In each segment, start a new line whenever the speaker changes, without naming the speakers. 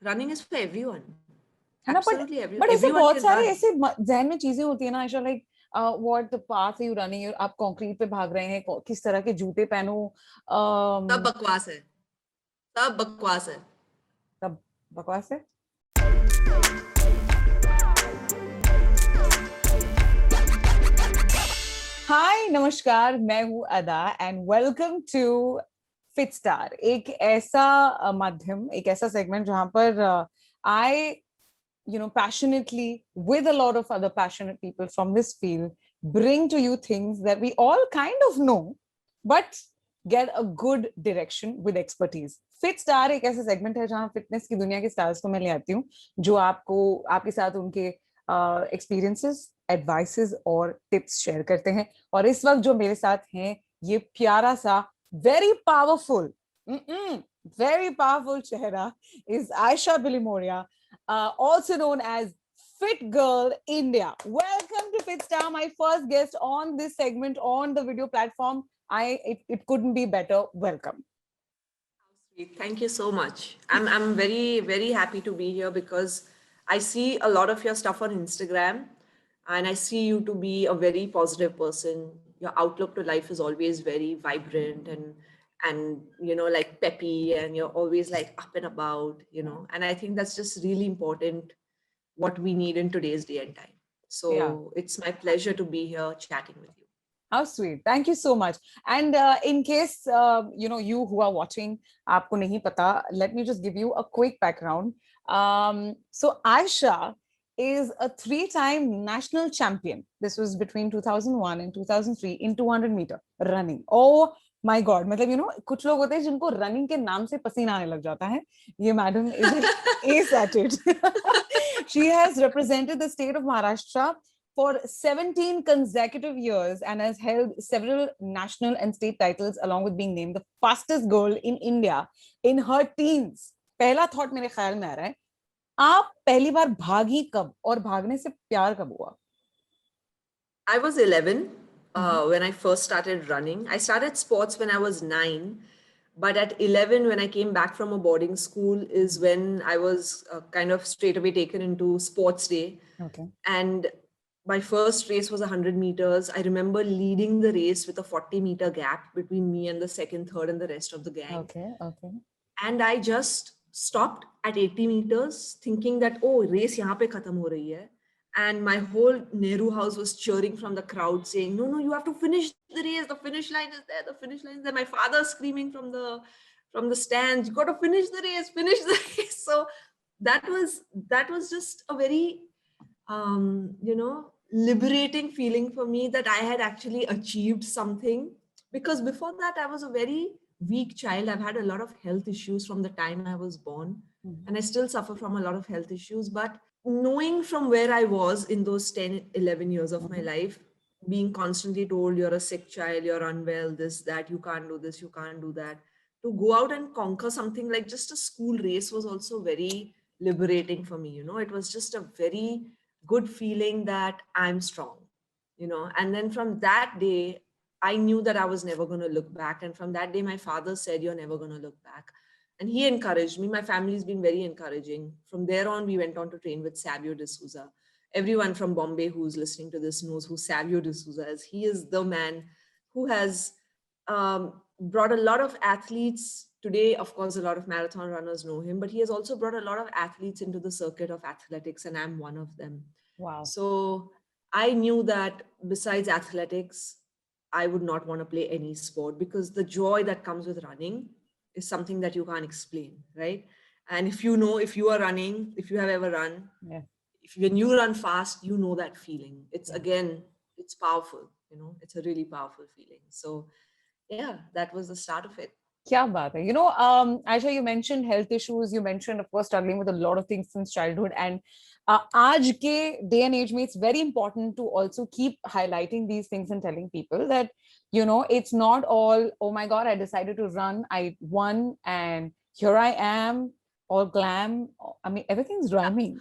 running is for everyone.
है ना,
Absolutely everyone.
but ऐसे
Everyone
बहुत
can
सारे
run.
ऐसे जहन में चीजें होती है ना Ayesha, like what the path are you running, आप कंक्रीट पे भाग रहे हैं, किस तरह के जूते पहनो,
सब बकवास है, सब बकवास है,
सब बकवास है. हाय नमस्कार, मैं हूँ अदा एंड वेलकम टू फिटस्टार. एक ऐसा माध्यम, एक ऐसा सेगमेंट जहां पर आई passionately, with a lot of other passionate people from this field, bring to you things that we all kind of know, but get a good direction with expertise. Fitstar एक ऐसा segment है जहां fitness की दुनिया के stars को मैं ले आती हूँ, जो आपको आपके साथ उनके एक्सपीरियंसेस, एडवाइसेस और टिप्स शेयर करते हैं. और इस वक्त जो मेरे साथ हैं, ये प्यारा सा very powerful चेहरा is Ayesha Billimoria, also known as Fitgirl India. Welcome to Fitstar, my first guest on this segment on the video platform. It couldn't be better. Welcome.
Sweet. Thank you so much. I'm very, very happy to be here because I see a lot of your stuff on Instagram and I see you to be a very positive person. Your outlook to life is always very vibrant and like peppy, and you're always like up and about, and I think that's just really important, what we need in today's day and time. So It's my pleasure to be here chatting with you.
How sweet. Thank you so much. And in case, you who are watching, aapko nahi pata, let me just give you a quick background. So Ayesha is a 3-time national champion. This was between 2001 and 2003 in 200 meter running. Oh my God. मतलब, कुछ लोग होते हैं जिनको running के नाम से पसीना आने लग जाता है. ये madam is ace at it. She has represented the state of Maharashtra for 17 consecutive years and has held several national and state titles, along with being named the fastest girl in India in her teens. पहला thought मेरे ख्याल में आ रहा है, आप पहली बार भागी कब और भागने से प्यार कब हुआ?
I was 11 when I first started running. I started sports when I was 9. But at 11, when I came back from a boarding school, is when I was kind of straight away taken into sports day.
Okay.
And my first race was 100 meters. I remember leading the race with a 40-meter gap between me and the second, third, and the rest of the gang.
Okay.
And I just stopped at 80 meters thinking that, oh, race yahan pe khatam ho rahi hai. And my whole Nehru house was cheering from the crowd saying, no, you have to finish the race. The finish line is there. The finish line is there. My father screaming from the stands, you got to finish the race, finish the race. So that was just a very, liberating feeling for me that I had actually achieved something. Because before that, I was a very weak child. I've had a lot of health issues from the time I was born. And I still suffer from a lot of health issues. But knowing from where I was in those 10, 11 years of my life, being constantly told you're a sick child, you're unwell, this, that, you can't do this, you can't do that. To go out and conquer something like just a school race was also very liberating for me. It was just a very good feeling that I'm strong, and then from that day, I knew that I was never going to look back. And from that day, my father said, you're never going to look back. And he encouraged me. My family's been very encouraging. From there on, we went on to train with Savio D'Souza. Everyone from Bombay who's listening to this knows who Savio D'Souza is. He is the man who has brought a lot of athletes. Today, of course, a lot of marathon runners know him, but he has also brought a lot of athletes into the circuit of athletics, and I'm one of them.
Wow.
So I knew that besides athletics, I would not want to play any sport, because the joy that comes with running is something that you can't explain, right? And if you are running, if you have ever run, when you run fast, you know that feeling. It's it's powerful, it's a really powerful feeling. So yeah, that was the start of it.
Kya baat hai. Ayesha, you mentioned health issues. You mentioned, of course, struggling with a lot of things since childhood. And aaj ke day and age mein, it's very important to also keep highlighting these things and telling people that, it's not all, oh my God, I decided to run, I won, and here I am, all glam. I mean, everything's rhyming.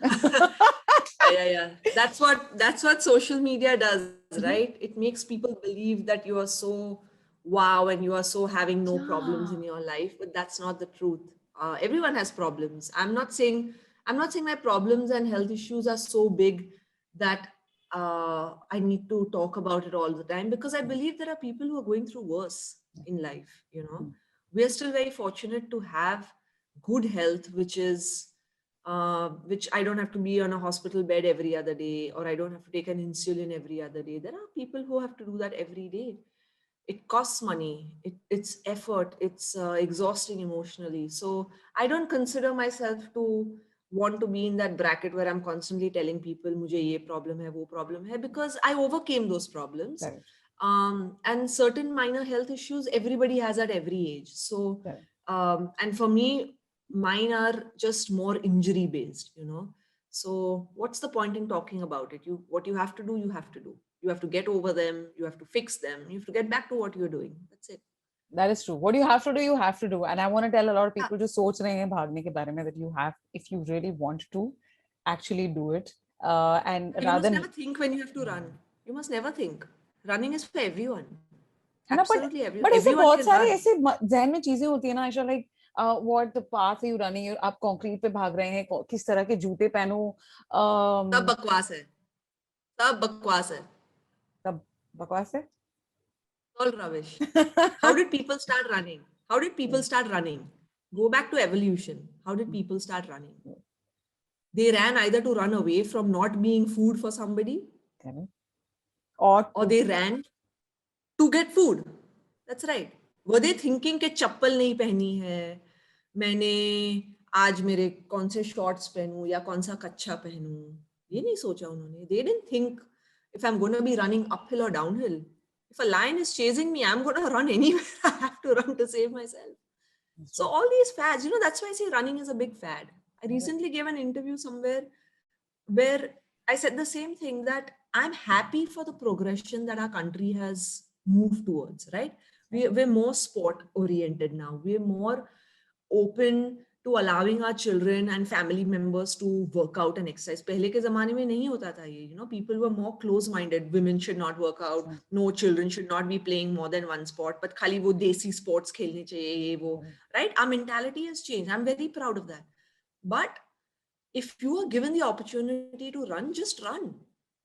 Yeah. That's what social media does, right? It makes people believe that you are so wow and you are so having no problems in your life, but that's not the truth. Everyone has problems. I'm not saying my problems and health issues are so big that I need to talk about it all the time, because I believe there are people who are going through worse in life. We are still very fortunate to have good health, which I don't have to be on a hospital bed every other day, or I don't have to take an insulin every other day. There are people who have to do that every day. It costs money, it's effort, it's exhausting emotionally. So I don't consider myself to want to be in that bracket where I'm constantly telling people mujhe ye problem hai, wo problem hai, because I overcame those problems.
Correct.
And certain minor health issues everybody has at every age. So
Correct.
and for me, mine are just more injury based. So what's the point in talking about it? What you have to do, you have to do. You have to get over them, you have to fix them, you have to get back to what you're doing. That's it.
That is true. What you have to do, you have to do. And I want to tell a lot of
Yeah.
people जो सोच रहे हैं भागने के बारे में, that you have, if you really want to, actually do it. And
You
rather
must
than,
never think when you have to run. You must never think. Running is for everyone.
है ना,
Absolutely everyone.
but ऐसे
Everyone
बहुत
can
सारे
run.
ऐसे जहन में चीजें होती है ना Ayesha, like what the path are you running, आप कंक्रीट पे भाग रहे हैं, किस तरह के जूते पहनो,
सब बकवास है. सब बकवास है.
सब बकवास है.
All rubbish. How did people start running? How did people start running? Go back to evolution. How did people start running? They ran either to run away from not being food for somebody, or they ran to get food. That's right. Were they thinking कि चप्पल नहीं पहनी है, मैंने आज मेरे कौन से shorts पहनूं या कौन सा कच्छा पहनूं, ये नहीं सोचा उन्होंने. They didn't think if I'm going to be running uphill or downhill. If a lion is chasing me, I'm going to run anywhere. I have to run to save myself. So all these fads, that's why I say running is a big fad. I recently gave an interview somewhere where I said the same thing, that I'm happy for the progression that our country has moved towards, right? We're more sport oriented now. We're more open to allowing our children and family members to work out and exercise. Pehle ke zamane mein nahi hota tha ye, people were more close-minded. Women should not work out. No, children should not be playing more than one sport. But khali wo desi sports khelne chahiye, ye wo, right? Our mentality has changed. I'm very proud of that. But if you are given the opportunity to run, just run.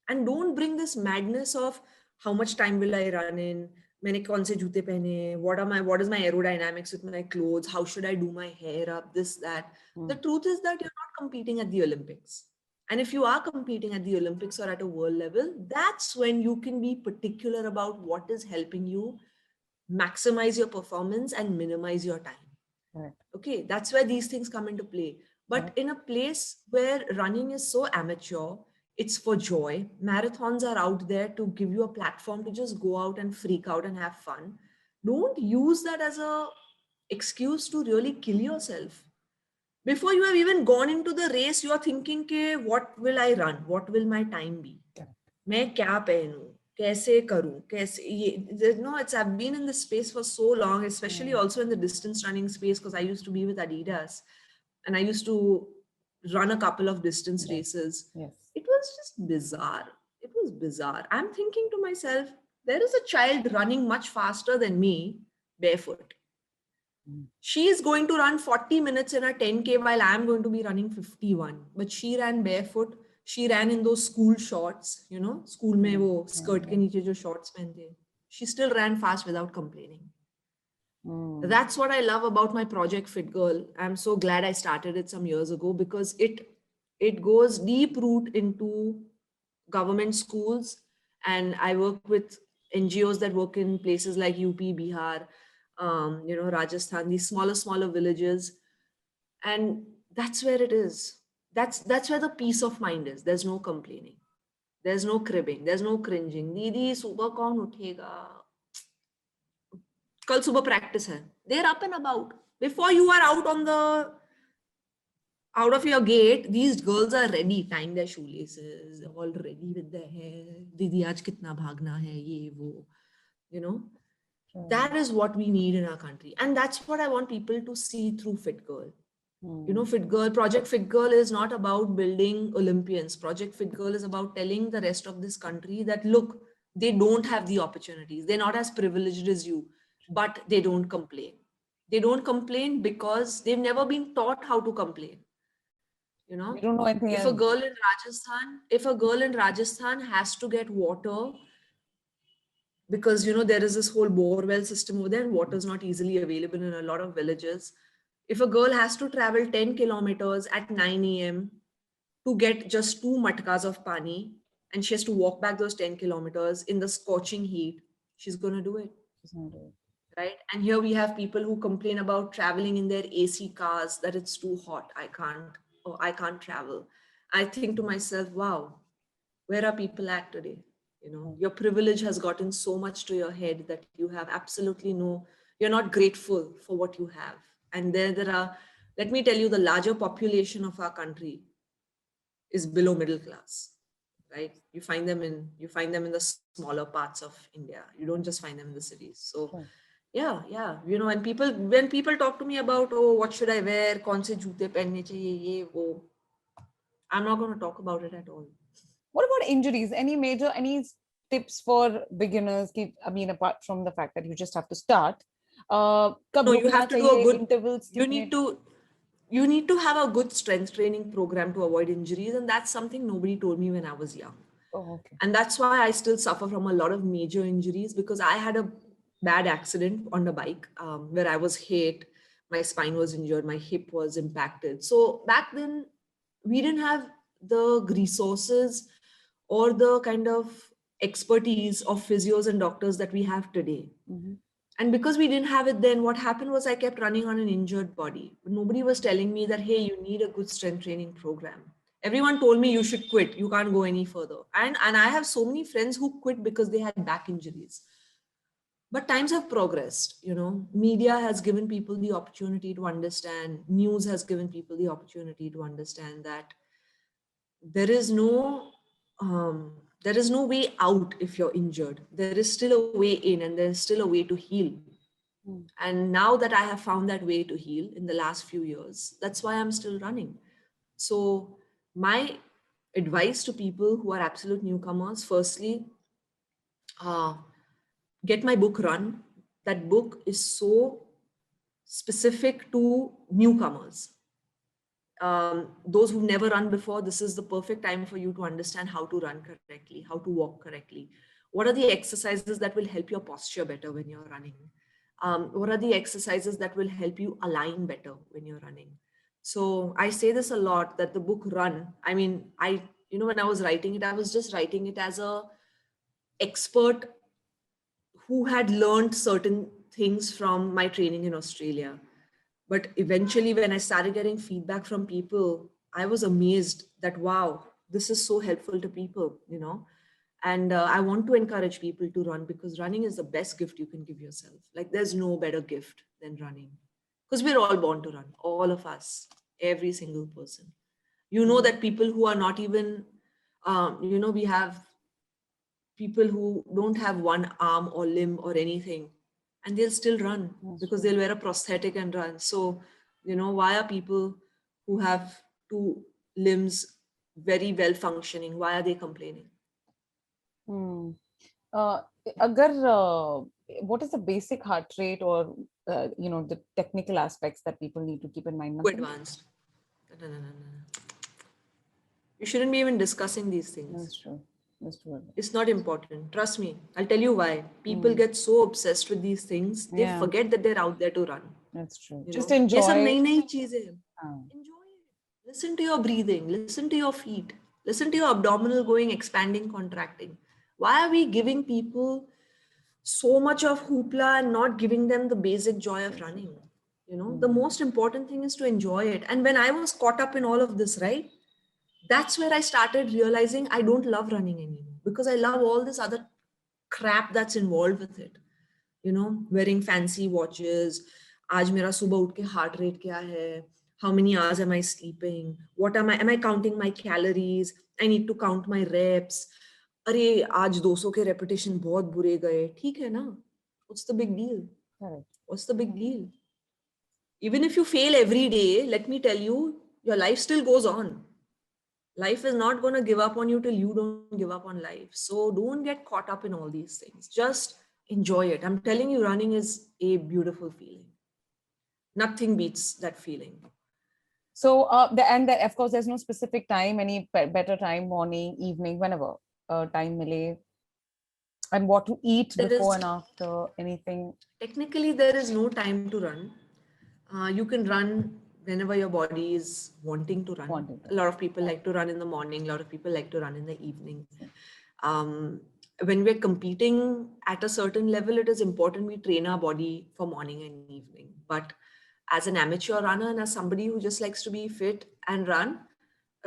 And don't bring this madness of how much time will I run in, मैंने कौन से जूते पहने हैं, what is my aerodynamics with my clothes, how should I do my hair up, this, that. The truth is that you're not competing at the Olympics. And if you are competing at the Olympics or at a world level, that's when you can be particular about what is helping you maximize your performance and minimize your time.
Right.
Okay, that's where these things come into play. But in a place where running is so amateur, it's for joy. Marathons are out there to give you a platform to just go out and freak out and have fun. Don't use that as a excuse to really kill yourself. Before you have even gone into the race, you are thinking, ke, what will I run? What will my time be? मैं क्या पहनूं? कैसे करूं? कैसे ये? No, I've been in this space for so long, especially also in the distance running space, because I used to be with Adidas and I used to run a couple of distance races.
Yes.
It was just bizarre. It was bizarre. I'm thinking to myself, there is a child running much faster than me barefoot. She is going to run 40 minutes in a 10K while I'm going to be running 51. But she ran barefoot. She ran in those school shorts, school mein wo skirt ke niche jo shorts pehante. She still ran fast without complaining. That's what I love about my project Fitgirl. I'm so glad I started it some years ago, because it goes deep root into government schools, and I work with NGOs that work in places like UP, Bihar, Rajasthan, these smaller villages, and that's where it is. That's where the peace of mind is. There's no complaining, there's no cribbing, there's no cringing. Didi, subah kaun uthega? Kal subah practice hai. They're up and about. Before you are out of your gate, these girls are ready, tying their shoelaces, all ready with their hair. Didi, aaj kitna bhagna hai, ye wo, That is what we need in our country. And that's what I want people to see through Fitgirl. Fitgirl, Project Fitgirl is not about building Olympians. Project Fitgirl is about telling the rest of this country that, look, they don't have the opportunities. They're not as privileged as you, but they don't complain. They don't complain because they've never been taught how to complain. You know,
They don't know anything
if a
else.
girl in Rajasthan has to get water because, you know, there is this whole bore well system over there and water is not easily available in a lot of villages. If a girl has to travel 10 kilometers at 9 a.m. to get just 2 matkas of pani, and she has to walk back those 10 kilometers in the scorching heat, she's going to do it.
She's not doing
Right? And here we have people who complain about traveling in their AC cars, that it's too hot. I can't travel. I think to myself, wow, where are people at today? You know,
it.
your privilege has gotten so much to your head that you have absolutely you're not grateful for what you have. And there are, let me tell you, the larger population of our country is below middle class, right? You find them in the smaller parts of India. You don't just find them in the cities. So
Right.
yeah, you know, and when people talk to me about, oh, what should I wear, kaun se joote pehnne chahiye, ye wo, I'm not going to talk about it at all.
What about injuries? Any tips for beginners? I mean, apart from the fact that you just have to start, कब
No, you
रुकना
have to do a
चाहिए,
good,
intervals
you
कितने?
need to you need to have a good strength training program to avoid injuries, and that's something nobody told me when I was young.
Oh, okay.
And that's why I still suffer from a lot of major injuries, because I had a bad accident on the bike, where I was hit, my spine was injured, my hip was impacted. So back then we didn't have the resources or the kind of expertise of physios and doctors that we have today.
Mm-hmm.
And because we didn't have it then, what happened was I kept running on an injured body. But nobody was telling me that, hey, you need a good strength training program. Everyone told me you should quit. You can't go any further. And I have so many friends who quit because they had back injuries. But times have progressed. You know, media has given people the opportunity to understand. News has given people the opportunity to understand that there is no um, there is no way out if you're injured. There is still a way in, and there's still a way to heal.
Mm.
And now that I have found that way to heal in the last few years, that's why I'm still running. So, my advice to people who are absolute newcomers, firstly, uh, get my book Run. That book is so specific to newcomers. Those who've never run before, this is the perfect time for you to understand how to run correctly, how to walk correctly. What are the exercises that will help your posture better when you're running? What are the exercises that will help you align better when you're running? So I say this a lot, that the book Run, I mean, when I was writing it, I was just writing it as a expert who had learned certain things from my training in Australia. But eventually, when I started getting feedback from people, I was amazed that, wow, this is so helpful to people, you know. And I want to encourage people to run, because running is the best gift you can give yourself. Like, there's no better gift than running, because we're all born to run, all of us, every single person. You know, that people who are not even, we have people who don't have one arm or limb or anything, and they'll still run
That's
because
true.
they'll wear a prosthetic and run. So, why are people who have two limbs very well functioning, why are they complaining?
Hmm. Uh, agar, what is the basic heart rate, or the technical aspects that people need to keep in mind?
Too
Nothing.
advanced. No, no, no, no, no. You shouldn't be even discussing these things.
That's true. That's true.
It's not important. Trust me. I'll tell you why. People
Hmm.
get so obsessed with these things, they
Yeah,
forget that they're out there to run.
that's true.
You
Just
know, ये सब
enjoy.
नई नई चीजें हैं.
uh,
Enjoy it. Listen to your breathing. Listen to your feet. Listen to your abdominal going, expanding, contracting. Why are we giving people so much of hoopla and not giving them the basic joy of running? The most important thing is to enjoy it. And when I was caught up in all of this, right, that's where I started realizing I don't love running anymore, because I love all this other crap that's involved with it. Wearing fancy watches. आज मेरा सुबह उठ के heart rate क्या है? How many hours am I sleeping? What am I counting my calories? I need to count my reps. अरे आज 200 के repetition बहुत बुरे गए. ठीक है ना? What's the big deal?
correct.
What's the big deal? Even if you fail every day, let me tell you, your life still goes on. Life is not going to give up on you till you don't give up on life. So don't get caught up in all these things. Just enjoy it. I'm telling you, running is a beautiful feeling. Nothing beats that feeling.
So, of course, there's no specific time, any better time, morning, evening, whenever time mile, and what to eat
There
before
is,
and after, anything.
technically, there is no time to run. You can run whenever your body is wanting to run.
Wanting
A
to.
lot of people like to run in the morning. A lot of people like to run in the evening. When we're competing at a certain level, it is important we train our body for morning and evening. But as an amateur runner and as somebody who just likes to be fit and run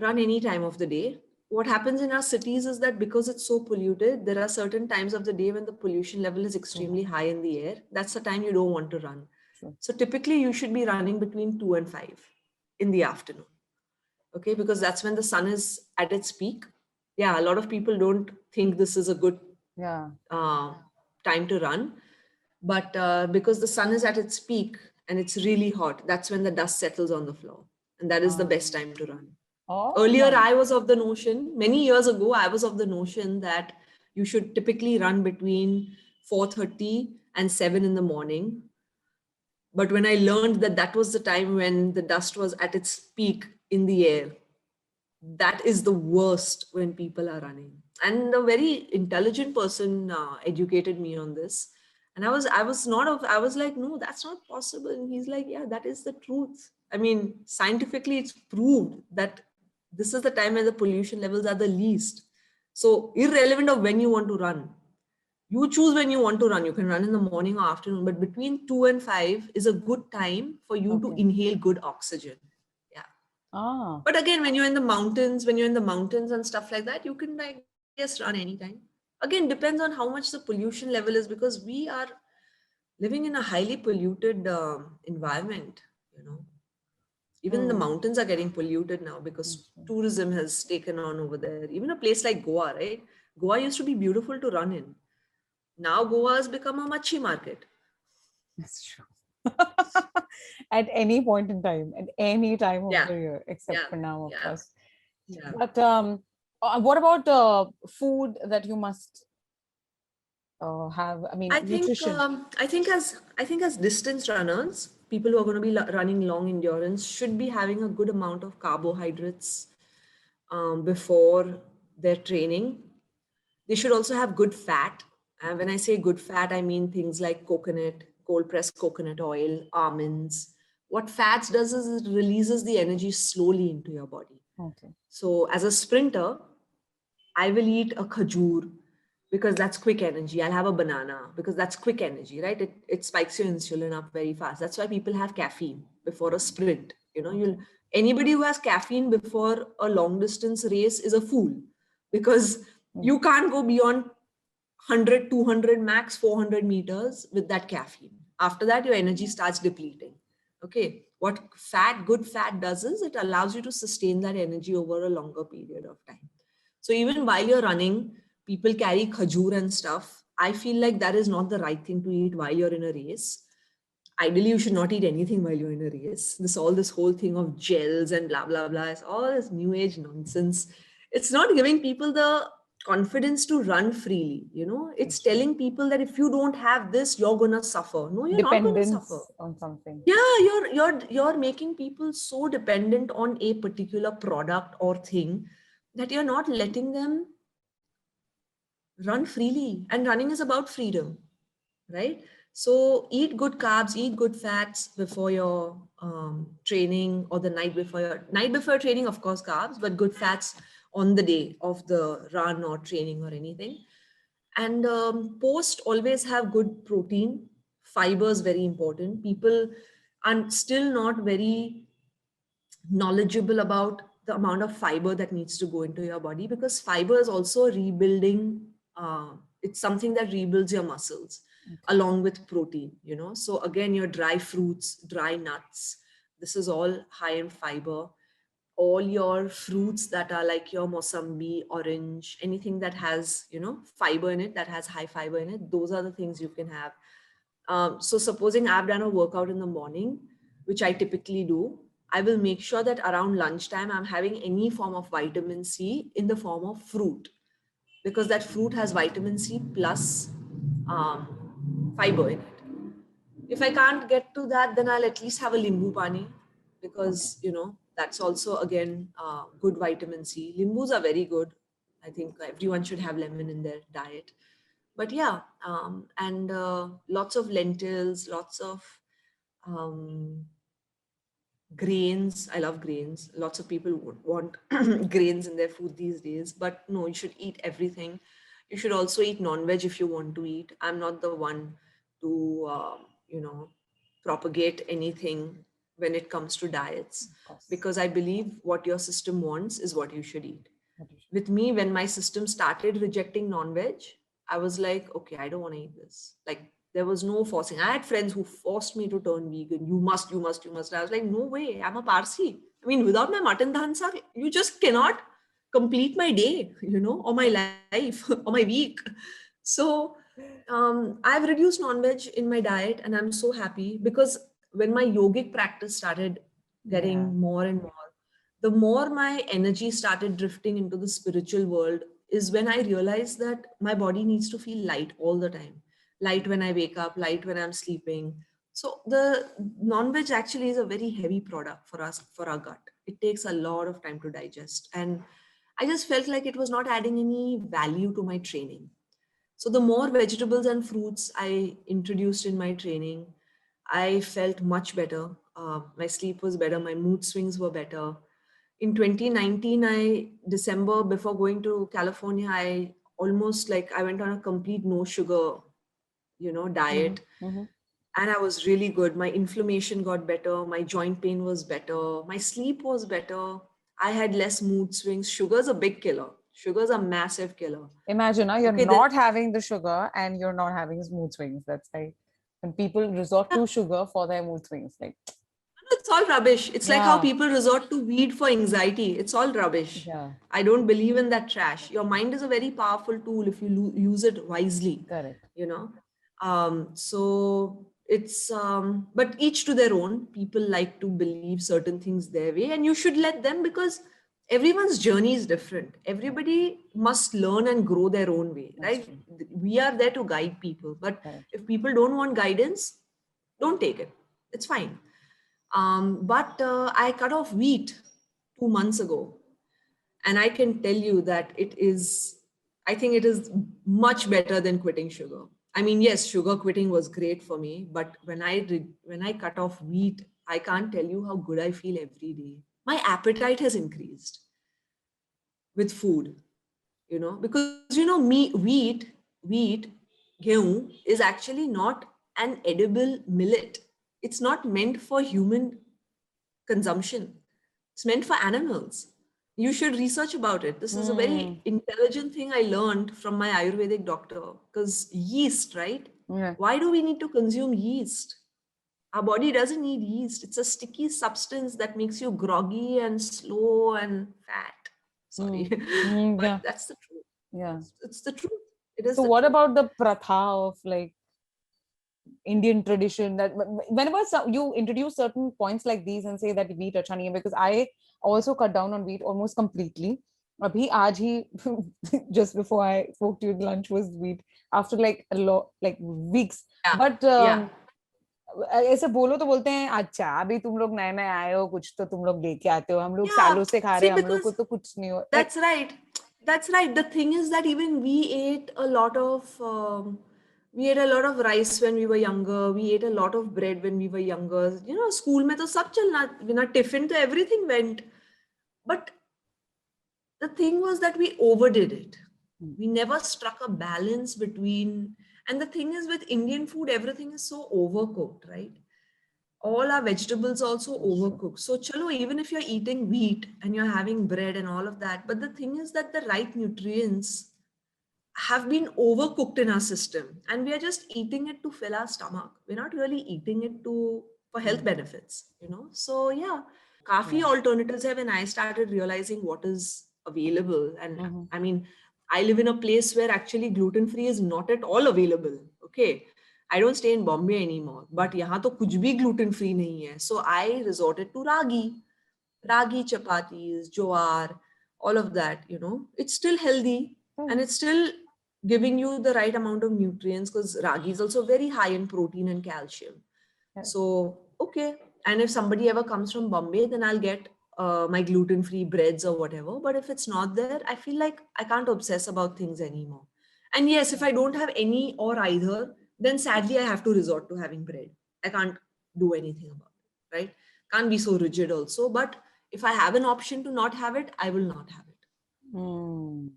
any time of the day. What happens in our cities is that because it's so polluted, there are certain times of the day when the pollution level is extremely high in the air. That's the time you don't want to run.
True.
So typically you should be running between 2 and 5 in the afternoon. Okay, because that's when the sun is at its peak. Yeah, a lot of people don't think this is a good time to run. But because the sun is at its peak and it's really hot, that's when the dust settles on the floor. And that is the best time to run. Earlier, I was of the notion, many years ago, I was of the notion that you should typically run between 4:30 and 7 in the morning. But when I learned that that was the time when the dust was at its peak in the air, that is the worst when people are running. And a very intelligent person educated me on this. And I was like, no, that's not possible. And he's like, yeah, that is the truth. I mean, scientifically, it's proved that this is the time when the pollution levels are the least. So irrelevant of when you want to run, you choose when you want to run. You can run in the morning or afternoon, but between 2 and 5 is a good time for you to inhale good oxygen. Yeah. But again, when you're in the mountains, and stuff like that, you can, I guess, run anytime. Again, depends on how much the pollution level is, because we are living in a highly polluted environment, you know. Even the mountains are getting polluted now because tourism has taken on over there. Even a place like Goa, right? Goa used to be beautiful to run in. Now Goa has become a machi market.
That's true. At any point in time, at any time of the year, except for now, of course. Yeah. But what about food that you must have? I mean, nutrition.
I think as distance runners, people who are going to be running long endurance should be having a good amount of carbohydrates before their training. They should also have good fat. And when I say good fat, I mean things like coconut, cold pressed coconut oil, almonds. What fats does is it releases the energy slowly into your body.
Okay.
So as a sprinter, I will eat a khajur because that's quick energy. I'll have a banana because that's quick energy, right? It spikes your insulin up very fast. That's why people have caffeine before a sprint. You know, anybody who has caffeine before a long distance race is a fool, because you can't go beyond 100, 200, max 400 meters with that caffeine. After that, your energy starts depleting. Okay. What good fat does is it allows you to sustain that energy over a longer period of time. So even while you're running, people carry khajur and stuff. I feel like that is not the right thing to eat while you're in a race. Ideally, you should not eat anything while you're in a race. This whole thing of gels and blah, blah, blah. It's all this new age nonsense. It's not giving people the confidence to run freely. You know, it's telling people that if you don't have this, you're going to suffer. No, you're not going to suffer.
On something.
Yeah, you're making people so dependent on a particular product or thing that you're not letting them run freely. And running is about freedom, right? So eat good carbs, eat good fats before your training, or the night before training, of course, carbs, but good fats on the day of the run or training or anything. And post, always have good protein. Fiber is very important. People are still not very knowledgeable about the amount of fiber that needs to go into your body, because fiber is also rebuilding. It's something that rebuilds your muscles along with protein, you know. So again, your dry fruits, dry nuts, this is all high in fiber. All your fruits that are like your mosambi, orange, anything that has, you know, fiber in it, that has high fiber in it, those are the things you can have. So supposing I've done a workout in the morning, which I typically do, I will make sure that around lunchtime, I'm having any form of vitamin C in the form of fruit, because that fruit has vitamin C plus fiber in it. If I can't get to that, then I'll at least have a limbu pani, because that's also again good vitamin C. Limbus are very good. I think everyone should have lemon in their diet. But yeah, and lots of lentils, lots of um, grains. I love grains. Lots of people would want grains in their food these days, but no, you should eat everything. You should also eat non-veg if you want to eat. I'm not the one to propagate anything when it comes to diets,
Of course.
because I believe what your system wants is what you should eat.
What you
With me, when my system started rejecting non-veg, I was like, okay, I don't want to eat this. Like, there was no forcing. I had friends who forced me to turn vegan. You must, you must, you must. I was like, no way. I'm a Parsi. I mean, without my mutton dhan saag, you just cannot complete my day, or my life, or my week. So I've reduced non-veg in my diet, and I'm so happy, because when my yogic practice started
Yeah.
getting more and more, the more my energy started drifting into the spiritual world is when I realized that my body needs to feel light all the time. Light when I wake up, light when I'm sleeping. So the non-veg actually is a very heavy product for us, for our gut. It takes a lot of time to digest. And I just felt like it was not adding any value to my training. So the more vegetables and fruits I introduced in my training, I felt much better. My sleep was better. My mood swings were better. In 2019, December, before going to California, I almost, like, I went on a complete no sugar,
Mm-hmm.
diet.
Mm-hmm.
And I was really good. My inflammation got better. My joint pain was better. My sleep was better. I had less mood swings. Sugar's a big killer. Sugar's a massive killer.
Imagine you're
Okay,
not having the sugar and you're not having mood swings. That's like when people resort to sugar for their mood swings. Like,
it's all rubbish. It's like how
yeah,
people resort to weed for anxiety. It's all rubbish.
yeah,
I don't believe in that trash. Your mind is a very powerful tool if you use it wisely,
correct.
you know. So it's, but each to their own. People like to believe certain things their way, and you should let them, because everyone's journey is different. Everybody must learn and grow their own way,
That's
right?
true.
We are there to guide people, but
Correct.
if people don't want guidance, don't take it. It's fine. But I cut off wheat 2 months ago, and I can tell you that I think it is much better than quitting sugar. I mean, yes, sugar quitting was great for me, but when I cut off wheat, I can't tell you how good I feel every day. My appetite has increased with food, because wheat, gehu, is actually not an edible millet. It's not meant for human consumption. It's meant for animals. You should research about it. This is a
Mm,
very intelligent thing I learned from my Ayurvedic doctor. Because yeast, right?
yeah.
Why do we need to consume yeast? Our body doesn't need yeast. It's a sticky substance that makes you groggy and slow and fat. Sorry,
Mm, mm,
but
yeah.
that's the truth.
Yeah.
It's the truth. It is
So
the
what
truth.
about the pratha of like Indian tradition that whenever you introduce certain points like these and say that wheat acha nahi hai, because I also cut down on wheat almost completely. Abhi aaj hi just before I spoke to you, lunch was wheat after like a lot like weeks.
Yeah,
But
yeah,
ऐसे बोलो तो बोलते हैं अच्छा अभी तुम लोग नए नए आए हो कुछ तो तुम लोग लेके आते हो हम लोग
yeah.
सालों से खा रहे
See,
हैं हम लोग को
because
तो कुछ नहीं हो like
that's right. That's right. The thing is that even we ate a lot of rice when we were younger. We ate a lot of bread when we were younger. School में तो सब चलना, tiffin तो everything went. But the thing was that we overdid it. We never struck a balance between. And the thing is, with Indian food, everything is so overcooked, right? All our vegetables also
that's true.
overcooked. So chalo, even if you're eating wheat and you're having bread and all of that, but the thing is that the right nutrients have been overcooked in our system, and we are just eating it to fill our stomach. We're not really eating it to for health
Mm,
benefits. So yeah, काफी
yeah.
alternatives have when I started realizing what is available. And
Mm-hmm.
I mean, I live in a place where actually gluten free is not at all available. Okay, I don't stay in Bombay anymore, but यहाँ तो कुछ भी gluten free नहीं है. So I resorted to ragi chapatis, jowar, all of that. It's still healthy, and it's still giving you the right amount of nutrients, because ragi is also very high in protein and calcium. So, okay. And if somebody ever comes from Bombay, then I'll get my gluten-free breads or whatever. But if it's not there, I feel like I can't obsess about things anymore. And yes, if I don't have any or either, then sadly I have to resort to having bread. I can't do anything about it, right? Can't be so rigid also. But if I have an option to not have it, I will not have it.
Hmm.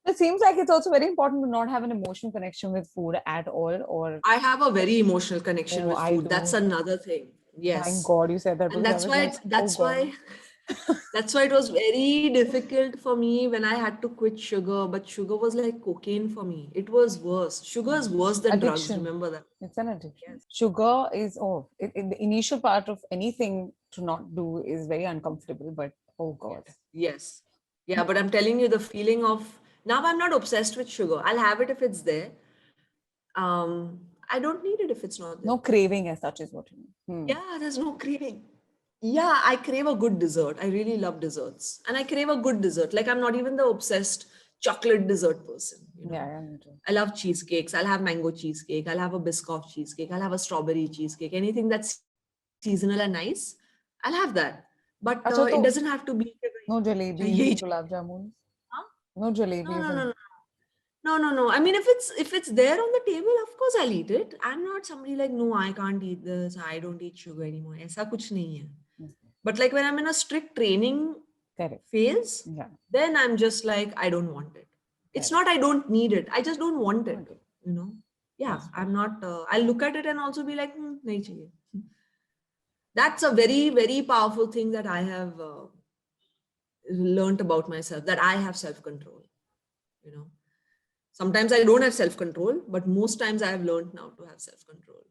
It seems like it's also very important to not have an emotional connection with food at all, or
I have a very emotional connection with
I
food. That's
do.
another thing.
Thank
Yes.
God you said that,
And
because I
that's
was
why
like, oh God.
that's why it was very difficult for me when I had to quit sugar. But sugar was like cocaine for me. It was worse. Sugar is worse than drugs.
Addiction.
Remember that?
It's an addiction.
Yes.
Sugar is, the initial part of anything to not do is very uncomfortable, but oh God.
Yes. Yes. Yeah, but I'm telling you the feeling of now I'm not obsessed with sugar. I'll have it if it's there. I don't need it if it's not there.
No craving as such is what you mean.
Yeah, there's no craving. Yeah, I crave a good dessert. I really love desserts. And I crave a good dessert. Like I'm not even the obsessed chocolate dessert person, you know.
Yeah, me too.
I love cheesecakes. I'll have mango cheesecake. I'll have a Biscoff cheesecake. I'll have a strawberry cheesecake. Anything that's seasonal and nice, I'll have that. But
Acha,
it
to
doesn't have to be.
no jalebis
Yahi
and gulab jamuns.
Huh?
No
No,
jalebis
no, no,
and
no. No, no, no. I mean, if it's there on the table, of course I'll eat it. I'm not somebody like, no, I can't eat this. I don't eat sugar anymore. ऐसा कुछ नहीं है. But like when I'm in a strict training
correct.
phase,
Yeah.
then I'm just like, I don't want it. It's not I don't need it. I just don't want it. You know? Yeah, I'm not. I'll look at it and also be like, nahi chahiye. That's a very, very powerful thing that I have learned about myself. That I have self-control. You know. Sometimes I don't have self-control, but most times I have learned now to have self-control.